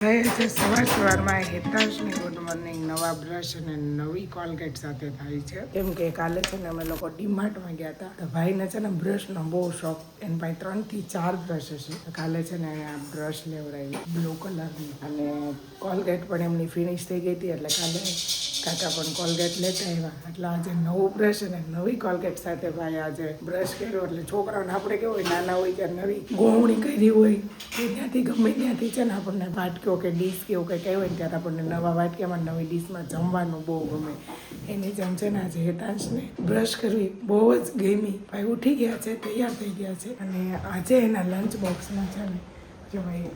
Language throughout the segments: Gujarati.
છે સવારમાં હેતાંશની ગુડ મોર્નિંગ નવા બ્રશ અને નવી કોલગેટ સાથે થાય છે કેમ કે કાલે છે ને અમે લોકો ડીમાર્ટમાં ગયા હતા તો ભાઈને છે ને બ્રશનો બહુ શોખ એની પાસે 3 થી 4 બ્રશ છે તો કાલે છે ને આ બ્રશ લેવડાવી બ્લુ કલરની અને કોલગેટ પણ એમની ફિનિશ થઈ ગઈ હતી એટલે કાલે કાકા પણ કોલગેટ લેતા આવ્યા એટલે આજે નવું બ્રશ અને નવી કોલગેટ સાથે ભાઈ આજે બ્રશ કર્યો એટલે છોકરાઓને આપણે કેવું હોય નાના હોય ત્યારે નવી ગોહણી કરી હોય કે ત્યાંથી ગમે ત્યાંથી છે ને આપણને વાટક્યો કે ડીશ કે એવું કંઈ કહ્યું હોય ને ત્યારે આપણને નવા વાટક્યામાં નવી ડીશમાં જમવાનું બહુ ગમે એની જેમ છે ને આજે હેતાંશને બ્રશ કરવી બહુ જ ગમી ભાઈ ઉઠી ગયા છે તૈયાર થઈ ગયા છે અને આજે એના લંચ બોક્સમાં છે ને જો ભાઈ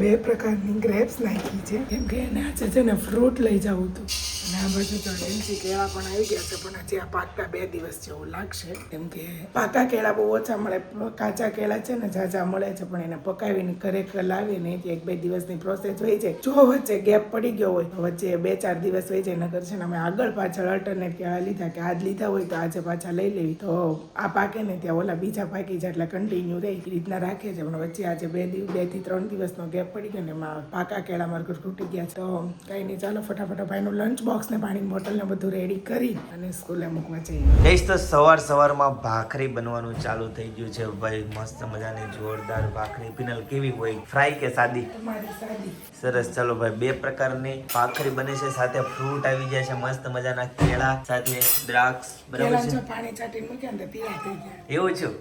2 પ્રકારની ગ્રેપ્સ નાખી છે કેમ કે એને આજે છે ને ફ્રૂટ લઈ જવું હતું અને આ બાજુ તો એમસી કેળા પણ આવી ગયા છે પણ હજી આ પાકતા 2 દિવસ જેવું લાગશે કેમ કે પાકા કેળા બહુ ઓછા મળે કાચા કેળા છે ને ઝાઝા મળે છે પણ એને પકાવીને ઘરે લાવીને 1-2 દિવસની પ્રોસેસ હોય છે જો વચ્ચે ગેપ પડી ગયો હોય તો વચ્ચે 2-4 દિવસ હોય છે નકર છે ને અમે આગળ પાછળ અલ્ટરનેટ કેળા લીધા કે આજ લીધા હોય તો આજે પાછા લઈ લેવી તો આ પાકે ને ત્યાં ઓલા બીજા પાકી જાય એટલે કન્ટિન્યુ રહે એ રીતના રાખે છે પણ વચ્ચે આજે 2 થી 3 દિવસનો ગેપ પડી ગયો ને એમાં પાકા કેળા માર્કેટ તૂટી ગયા છે તો કંઈ નહીં ચાલો ફટાફટ ભાઈનું લંચ બોક્સ ને પાણી બોટલ ને બધું રેડી કરી અને સ્કૂલે મૂકવા જઈએ તો સવારમાં ભાખરી બનવાનું ચાલુ થઈ ગયું છે ભાઈ મસ્ત મજાની જોરદાર ભાખરી પિનલ કેવી હોય ફ્રાય કે સાદી તમારી સાદી સરસ ચલો ભાઈ 2 પ્રકારની ભાખરી બને છે સાથે ફ્રૂટ આવી જાય છે મસ્ત મજાના કેળા સાથે દ્રાક્ષ બરાબર છે પાણી ચાટીને મૂક્યા ને પીળા થઈ ગયા એવું છું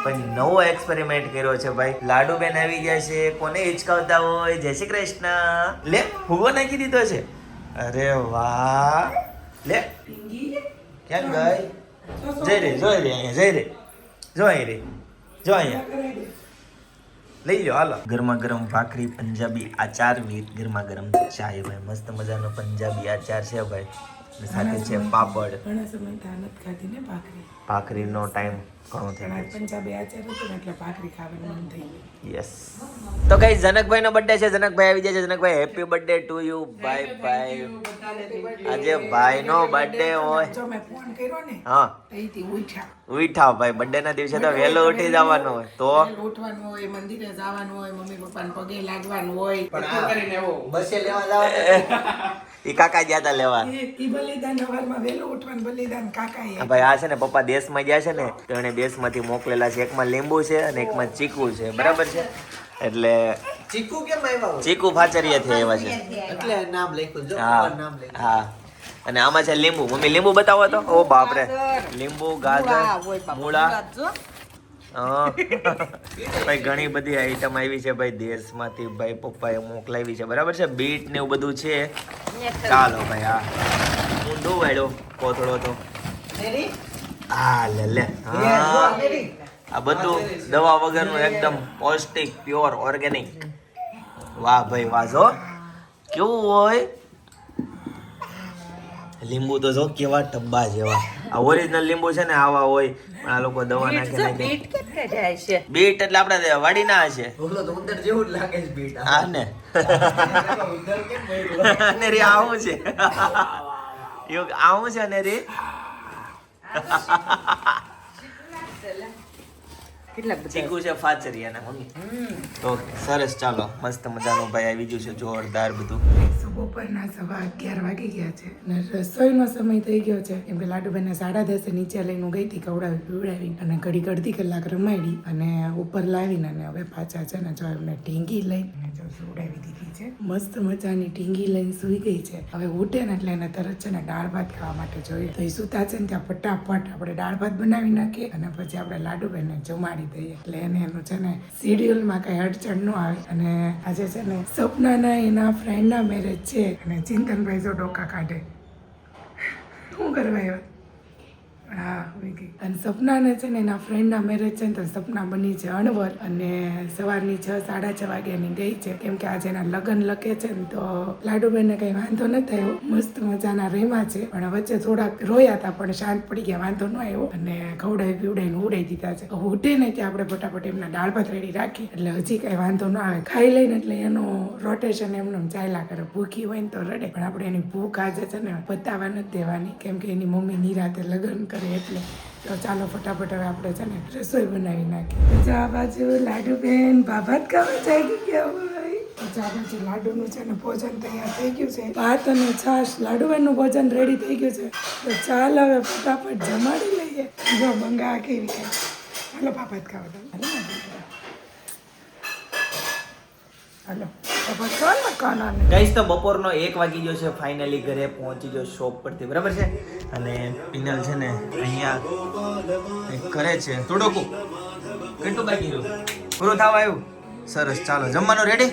પણ નવો એક્સપેરિમેન્ટ કર્યો છે ભાઈ લાડુ બેન આવી ગયા છે કોને હિચકાવતા હોય જય શ્રી કૃષ્ણ લે ફૂગો નાખી દીધો છે અરે વાહ લે કેમ ગઈ જઈ રે અહીંયા જો અહીંયા લઈ લો હાલો ગરમા ગરમ ભાખરી પંજાબી આચાર વિથ ગરમા ગરમ ચાય ભાઈ મસ્ત મજાનો પંજાબી આચાર છે ભાઈ સાથે છે પાપડ ઘણા સમય નથી ખાધી ને ભાખરીનો ટાઈમ ઘણો થઈ ગયો પંજાબી આચાર હતો ને એટલે ભાખરી ખાવાનું મન થઈ ગયું યસ તો કઈ જનકભાઈ નો બર્થડે છે જનકભાઈ આવી જાય છે Janakbhai happy birthday to you bye આજે ભાઈ નો બર્થડે હોય જો મેં ફોન કર્યો ને હા તઈથી ઉઠા ભાઈ બર્થડે ના દિવસે તો વહેલો ઉઠી જવાનું હોય તો ઉઠવાનું હોય મંદિરે જવાનું હોય મમ્મી પપ્પાને પગે લાગવાનું હોય કરીને એવો બસે લેવા જવાનું ઈ કાકા ગયા તા લેવા ઈ બલિદાન સવારમાં વહેલો ઉઠવાનું બલિદાન કાકાએ ભાઈ આ છે ને પપ્પા દેશમાં ગયા છે ને તો એને દેશમાંથી મોકલેલા છે એકમાં લીંબુ છે અને એકમાં ચીકુ છે બરાબર છે એટલે ચીકુ કેમ આવ્યા ચીકુ ફાચરિયાથી આવ્યા છે એટલે નામ લખ્યું જો હા નામ લખ્યું હા અને આમાં છે લીંબુ મમ્મી લીંબુ બતાવો તો ઓ બાપરે લીંબુ ગાજર મૂળા હા ભાઈ ઘણી બધી આઈટમ આવી છે ભાઈ દેશમાંથી ભાઈ પપ્પાએ મોકલાવી છે બરાબર છે બીટ ને એવું બધું છે ચાલો ભાઈ હા ઊંધો વાળ્યો કોથળો તો હા લે હા આ બધું દવા વગરનું એકદમ પૌષ્ટિક પ્યોર ઓર્ગેનિક વાહ ભાઈ વાહ જો કેવું હોય લીંબુ તો જો કેવા ટબ્બા જેવા આ ઓરિજિનલ લીંબુ છે ને આવા હોય પણ આ લોકો દવા નાખે બીટ એટલે આપણે વાડી ના હશે ઓલો તો ઉંદર જેવું જ લાગે છે બેટા હા ને અને રે આવું છે યોગ આવું છે ને રે ચીકુ છે ફાચરિયાના મમ્મી ઓકે સરસ ચાલો મસ્ત મજાનું ભાઈ આવી ગયું છે જોરદાર બધું બપોરના 11:15 વાગી ગયા છે અને રસોઈનો સમય થઈ ગયો છે કેમ કે લાડુભાઈને 10:30 નીચે લઈને ગઈ હતી કવડાવી પીવડાવી અને ઘડી અડધી કલાક રમાડી અને ઉપર લાવીને અને હવે પાછા છે ને જો એમને ઢીંગી લઈને જો સુવડાવી દીધી છે મસ્ત મજાની ઢીંગી લઈને સૂઈ ગઈ છે હવે ઉઠે ને એટલે એને તરત છે ને દાળ ભાત ખાવા માટે જોઈએ તો એ સૂતા છે ને ત્યાં ફટાફટ આપણે દાળ ભાત બનાવી નાખીએ અને પછી આપણે લાડુભાઈને જમાડી દઈએ એટલે એને એનું છે ને શેડ્યુલમાં કઈ અડચણ ન આવે અને આજે છે ને સપનાના એના ફ્રેન્ડના મેરેજ છે અને ચિંતનભાઈ જો ડોકા કાઢે શું કરવા આવ્યા હા હોય ગઈ અને સપનાને છે ને એના ફ્રેન્ડના મેરેજ છે ને તો સપના બની છે અણવર અને સવારની 6-6:30 વાગ્યાની ગઈ છે કેમ કે આજે એના લગ્ન લખે છે ને તો લાડુબેનને કંઈ વાંધો ન થયો મસ્ત મજાના રેમાં છે પણ વચ્ચે થોડાક રોયા હતા પણ શાંત પડી ગયા વાંધો ન આવ્યો અને ખવડાવી પીવડાવીને ઉડાઈ દીધા છે ઉઠે ને ત્યાં આપણે ફટાફટ એમના દાળ ભાત રેડી રાખી એટલે હજી કઈ વાંધો ન આવે ખાઈ લઈને એટલે એનું રોટેશન એમને ચાલ્યા કરે ભૂખી હોય ને તો રડે પણ આપણે એની ભૂખ આજે છે ને બતાવવા નથી દેવાની કેમ કે એની મમ્મી નિરાતે લગ્ન કરે એટલે તો ચાલો ફટાફટ હવે આપણે છે ને રસોઈ બનાવી નાખીએ આ બાજુ લાડુબેન ભાત ખાવા જાગી ગયા હોય પછી લાડુનું છે ને ભોજન તૈયાર થઈ ગયું છે. ભાત અને છાશ લાડુનું ભોજન રેડી થઈ ગયું છે. તો ચાલ હવે ફટાફટ જમાડી લઈએ. જો બંગા કેવી ખાય. હાલો પાપા ખાવા દો. હાલો પાપા કોણ કોના ગાઈસ તો બપોરનો 1 વાગી ગયો છે. ફાઇનલી ઘરે પહોંચી ગયો શોપ પરથી, બરાબર છે. અને પિનલ છે ને અહીંયા કંઈક કરે છે. થોડુંક કેટલું બાકી રહ્યું? પૂરું થવા આવ્યું? સરસ, ચાલો જમવાનું રેડી?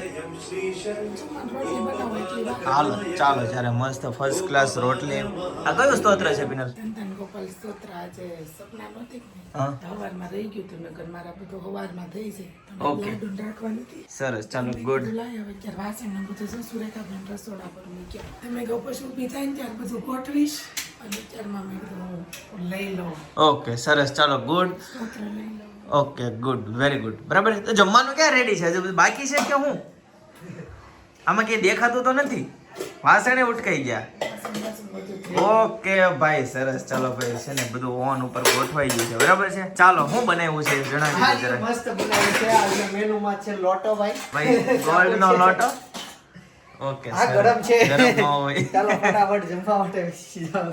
હાલો ચાલો જ્યારે મસ્ત ફર્સ્ટ ક્લાસ રોટલી. આ કયું સ્તોત્ર છે પિનલ? ધન ગોપાલ સ્તોત્ર આજે સપના નહોતી ને હા. હવારમાં રહી ગયું તો મેં કીધું મારા બધું હવારમાં થઈ જાય. Okay. લાડુ રાખવાની હતી. સરસ, ચાલો ગુડ. લાય હવે ત્યારે વાસણ ને બધું છે સુરેખાબેન રસોડા પર મૂક્યા. તમે ગો પછી ઊભી થાય ને ત્યારે બધું ગોઠવીશ અને ત્યારમાં મેં કીધું હું લઈ લઉં ઓકે સરસ, ચાલો ગુડ. સ્તોત્ર લઈ લઉં. Okay good, very good. બરાબર છે. તો જમવાનું ક્યાં રેડી છે? હજુ બધું બાકી છે કે હું? આમાં ક્યાંય દેખાતું તો નથી. વાસણે ઉટકાઈ ગયા. વાસણ વાસણ બધું થઈ ઓકે ભાઈ સરસ, ચાલો ભાઈ છે ને બધું ઓન ઉપર ગોઠવાઈ ગયું છે, બરાબર છે. ચાલો હું બનાવ્યું છે એ જણાવી દો આજે જરા. મસ્ત બનાવ્યું છે. આજે મેનુમાં છે લોટો ભાઈ. ભાઈ ગોલ્ડ નો લોટો. ઓકે આ ગરમ છે. ગરમ ન હોય. ચાલો ફટાફટ જમવા માટે બેસી જાઓ.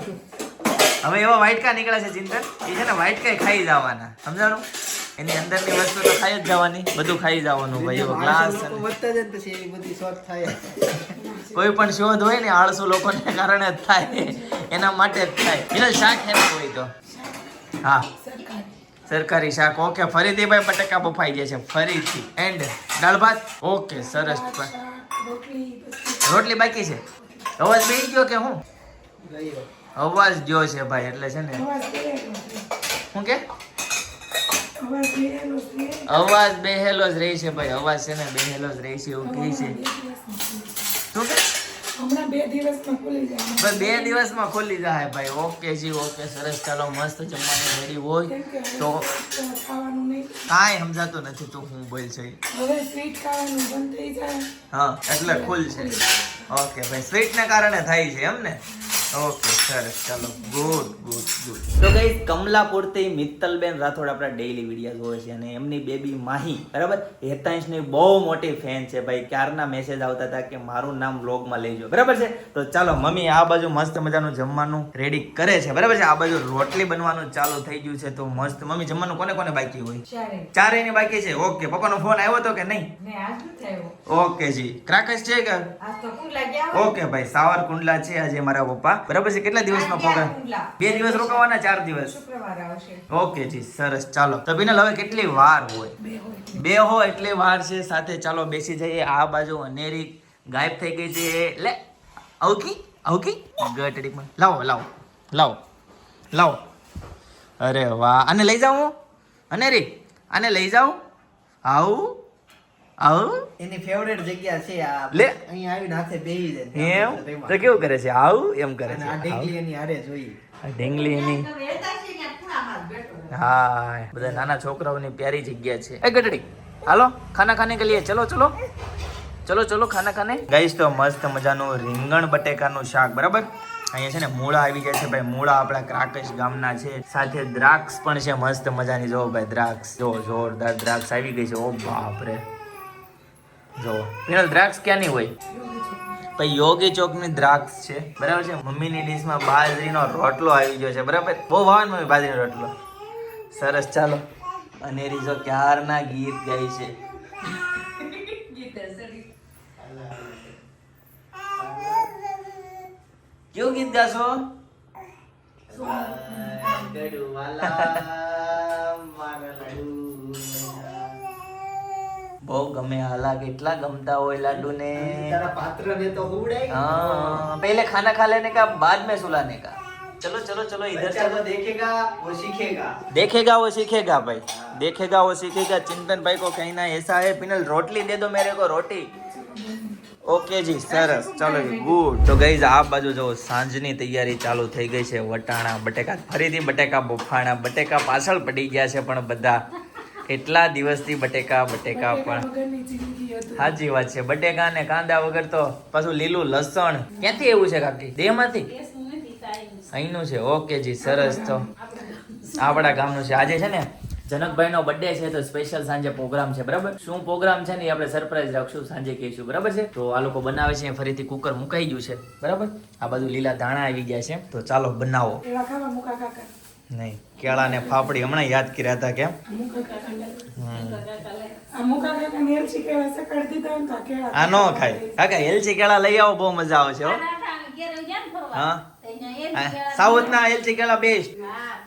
હવે એવા વાટકા નીકળે છે ચિંતન, એ છે ને વાટકા ખાઈ જવાના, સમજાણું? એની અંદરની વસ્તુ તો ખાઈ જ જવાની, બધું ખાઈ જવાનું ભાઈ. એવો ગ્લાસ લોકો વધતા જાય ને પછી એની બધી શોધ થાય. કોઈ પણ શોધ હોય ને આળસુ લોકોને કારણે જ થાય, એના માટે જ થાય. એનો શાક એના હોય તો હા સરકારી સરકારી શાક. ઓકે ફરીથી ભાઈ બટેકા બફાઈ ગયા છે ફરીથી. એન્ડ દાળ ભાત. ઓકે સરસ. શાક, રોટલી પછી રોટલી બાકી છે. અવાજ બેસી ગયો કે હું? ગયો. અવાજ ગયો છે ભાઈ, એટલે છે ને અવાજ બેહેલો છે. શું કે અવાજ બેહેલો છે. અવાજ બેહેલો જ રહી છે ભાઈ. અવાજ છે ને બેહેલો જ રહી છે એવું કહે છે. શું કે હમણાં 2 દિવસમાં ખુલી જાય. બસ 2 દિવસમાં ખોલી જાય ભાઈ. ઓકે જી ઓકે સરસ, ચાલો મસ્ત જમવાનું રેડી હોય કેમ કે તો ખાવાનું નહીં. કાંઈ સમજાતું નથી તું હું બોલ છે. હવે સ્વીટ ખાવાનું બંધ થઈ જાય. હા એટલે ખુલ છે. ઓકે ભાઈ સ્વીટ ને કારણે થાય છે એમ ને? ઓકે સરસ, ચાલો ગુડ ગુડ ગુડ. તો ગાઈસ કમલાપુરથી મિત્તલબેન રાઠોડ આપણા ડેઈલી વિડીયો જોવે છે અને એમની બેબી માહી, બરાબર, હેતાંશની બહુ મોટી ફેન છે ભાઈ. ક્યારના મેસેજ આવતા હતા કે મારું નામ વ્લોગમાં લેજો, બરાબર છે. તો ચાલો મમ્મી આ બાજુ મસ્ત મજાનું જમવાનું રેડી કરે છે, બરાબર છે. આ બાજુ રોટલી બનવાનું ચાલુ થઈ ગયું છે. તો મસ્ત મમ્મી જમવાનું કોને કોને બાકી હોય? ચારેયને બાકી છે. ઓકે પપ્પાનો ફોન આવ્યો હતો કે નહીં? ઓકે જી. ક્રાકસ છે કે? ઓકે ભાઈ સાવર કુંડલા છે આજે મારા પપ્પા, બરાબર છે. કેટલા દિવસનો પ્રોગ્રામ? 2 દિવસ રોકાવાના, 4 દિવસ? ઓકે જી સરસ, ચાલો. તો બિનલ હવે કેટલી વાર હોય? 2 હોય એટલી વાર છે સાથે. ચાલો બેસી જઈએ. આ બાજુ અનેરી ગાયબ થઈ ગઈ છે. લે આવકી આવકી ગટડીમાં લાવો લાવો લાવો લાવો. અરે વાહ, આને લઈ જાઉં? અનેરી આને લઈ જાઉં? આવું આવું એની ફેવરેટ જગ્યા છે આ. લે. અહીં આવીને હાથે બેહી જાય. એમ તો કેવું કરે છે? આવું એમ કરે અને છે. આ ઢીંગલી એની હારે જોઈએ. આ ઢીંગલી એની. હા બધા નાના છોકરાઓની પ્યારી જગ્યા છે. એ ગટડી હાલો ખાના ખાને કે લીએ ચલો ચલો ચલો ચલો ખાના ખાને. ગાઈસ તો મસ્ત મજાનું રીંગણ બટેકાનું શાક, બરાબર. અહીંયા છે ને મૂળા આવી ગયા છે ભાઈ. મૂળા આપણા ક્રાકશ ગામના છે. સાથે દ્રાક્ષ પણ છે મસ્ત મજાની. જો ભાઈ દ્રાક્ષ, જો જોરદાર દ્રાક્ષ આવી ગઈ છે. ઓ બાપ રે, જો પેલા દ્રાક્ષ ક્યાંની હોય? ભાઈ યોગી ચોકની દ્રાક્ષ છે, બરાબર છે. મમ્મીની ડીશમાં બાજરીનો રોટલો આવી ગયો છે, બરાબર. બહુ ભાવે મમ્મી બાજરીનો રોટલો. સરસ, ચાલો. અનેરી જો ક્યારના ગીત ગાય છે. કેવું ગીત ગાશો? બહુ ગમે હાલા, કેટલા ગમતા હોય લાડુ ને. તારા પાત્રને તો હુવડાય. हाँ पहले खाना खा लेने का बाद में सुलाने का. चलो चलो चलो इधर बच्चा चलो. तो देखेगा वो सीखेगा. देखेगा वो सीखेगा भाई. देखेगा वो सीखेगा. चिंतन भाई को कहना ऐसा है. पिनल रोटली दे दो मेरे को, रोटी. ઓકે જી સરસ, ચાલો ગુડ. તો ગાઈઝ આ બાજુ જો સાંજની તૈયારી ચાલુ થઈ ગઈ છે. વટાણા બટેકા, ફરીથી બટેકા બફાણા. બટેકા પાછળ પડી ગયા છે પણ બધા. કેટલા દિવસથી બટેકા બટેકા પણ. વગરની જિંદગી હતી. સાચી વાત છે. બટેકા ને કાંદા વગર તો પાછું લીલું લસણ ક્યાંથી એવું છે કાકી? દેહમાંથી અહીંનું છે. ઓકે જી સરસ. તો આપણા ગામનું છે. આજે છે ને જનકભાઈનો બર્થડે છે તો સ્પેશિયલ સાંજે પ્રોગ્રામ છે, બરાબર? શું પ્રોગ્રામ છે ને એ આપણે સરપ્રાઈઝ રાખશું, સાંજે કહીશું, બરાબર છે? તો આ લોકો બનાવે છે, ફરીથી કુકર મુકાઈ ગયું છે, બરાબર? આ બાજુ લીલા ધાણા આવી ગયા છે, તો ચાલો બનાવો. એવા ખાવા મુકા કાકા નહીં, કેળા ને ફાફડી હમણાં યાદ કર્યા હતા કેમ? મુકા કાકા આ મુકા કાકા ને એલચી કેળા સકડ દીધા ને તો કેળા આ નો ખાય કાકા, એલચી કેળા લઈ આવો, બહુ મજા આવશે હો. હા, સાઉથ ના એલચી કેળા બેસ્ટ,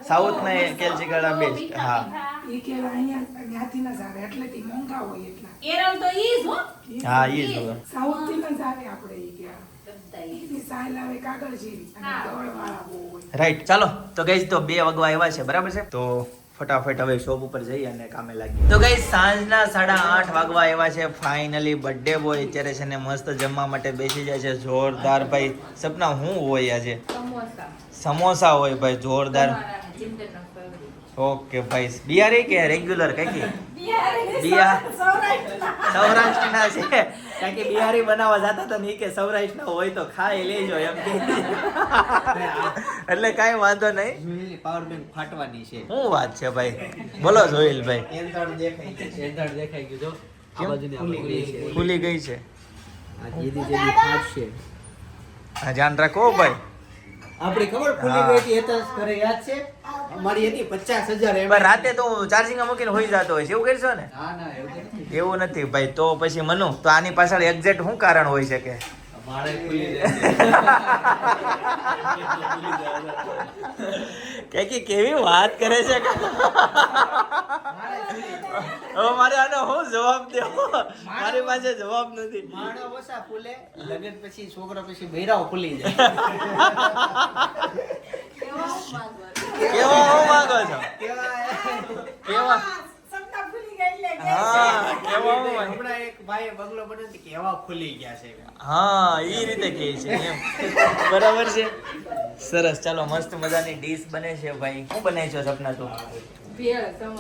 સાઉથ ના એલચી કેળા બેસ્ટ. હા ઈ કેળા અહીંયા ત્યાંથી ના જ આવે એટલેથી મોંઘા હોય એટલા. હા, ઈ જ હોય. સાઉથ થી ના જ આવે આપણે ઈ કેળા. ઈ સાલ આવે કાગળ જેવી અને ગળ વાળા બહુ હોય. રાઈટ, ચાલો તો ગઈશ તો 2 વાગવા આવ્યા છે, બરાબર છે? તો ફટાફટ હવે શોપ ઉપર જઈએ અને કામે લાગીએ. તો ગઈશ સાંજના 8:30 વાગવા આવ્યા છે. ફાઇનલી બર્થડે બોય અત્યારે છે ને મસ્ત જમવા માટે બેસી જાય છે. જોરદાર ભાઈ. સપના હું હોય આજે? સમોસા હોય ભાઈ, જોરદાર. ઓકે ભાઈ, બિહારી કે રેગ્યુલર કઈ? સૌરાષ્ટ્રના છે, કારણ કે બિહારી બનાવવા જતા હતા ને કે સૌરાષ્ટ્રના હોય તો ખાઈ લેજો એમ કે, એટલે કાંઈ વાંધો નહીં. જોયેલી પાવર બેંક ફાટવાની છે. શું વાત છે ભાઈ? બોલો જોઈલ ભાઈ. એંધાણ દેખાય છે. એંધાણ દેખાઈ ગયું જો. આ બાજુની આ બાજુ છે. ખુલી ગઈ છે. આ જેદી જેદી ફાટશે. હા, ધ્યાન રાખો ભાઈ. આપણી ખબર ખુલી ગઈ હતી હેતસ ઘરે યાદ છે? અમારી હતી 50,000 એમ. પણ રાતે તો ચાર્જિંગ મૂકીને હોઈ જતો હોય છે, એવું કરશો ને? હા ના એવું નથી. એવું નથી ભાઈ. તો પછી મનુ, તો આની પાછળ એક્ઝેક્ટ શું કારણ હોઈ શકે? મારે ખુલી જાય. કે કેવી વાત કરે છે કે હવે મારે આનો હું જવાબ દેવો? મારી પાસે જવાબ નથી. માણો ઓછા ફૂલે, લગન પછી છોકરા પછી બૈરાઓ ફૂલી જાય. કેવા હું માંગો છો? કેવા? સપના ભૂલી ગઈ એટલે હા, કેવા હું માંગો? હમણાં એક ભાઈએ બંગલો બનાવ્યો કે એવા ખુલી ગયા છે. હા, ઈ રીતે કહે છે એમ. બરાબર છે. સરસ, ચાલો મસ્ત મજાની ડીશ બને છે ભાઈ. શું બનાવી છો સપના તું?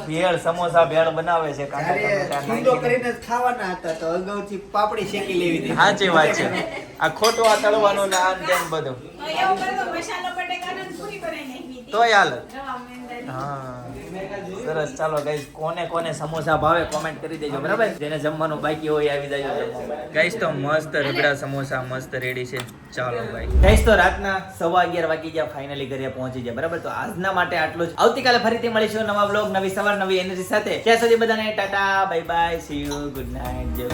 ભેળ સમોસા ભેળ બનાવે છે. કાંદા ટમેટા ઠંડો નાખીને. કરીને જ ખાવાના હતા તો અગાઉથી પાપડી શેકી લેવી હતી. સાચી વાત છે. આ ખોટું આ તળવાનું ને આમ તેમ બધું તોય હાલ. હા, સરસ. ચાલો ગાઈસ, કોને કોને સમોસા ભાવે કોમેન્ટ કરી દેજો, બરાબર? જેને જમવાનું બાકી હોય આવી જાય જમવા. ગાઈસ તો મસ્ત રગડા સમોસા મસ્ત રેડી છે. ચાલો ભાઈ. ગાઈસ તો રાતના 11:15 વાગી ગયા, ફાઇનલી ઘરે પહોંચી ગયા, બરાબર? તો આજના માટે આટલું જ. આવતીકાલે ફરીથી મળીશું નવા બ્લોગ, નવી સવાર, નવી એનર્જી સાથે. ત્યાં સુધી બધાને Tata, bye bye, C you, good night, જય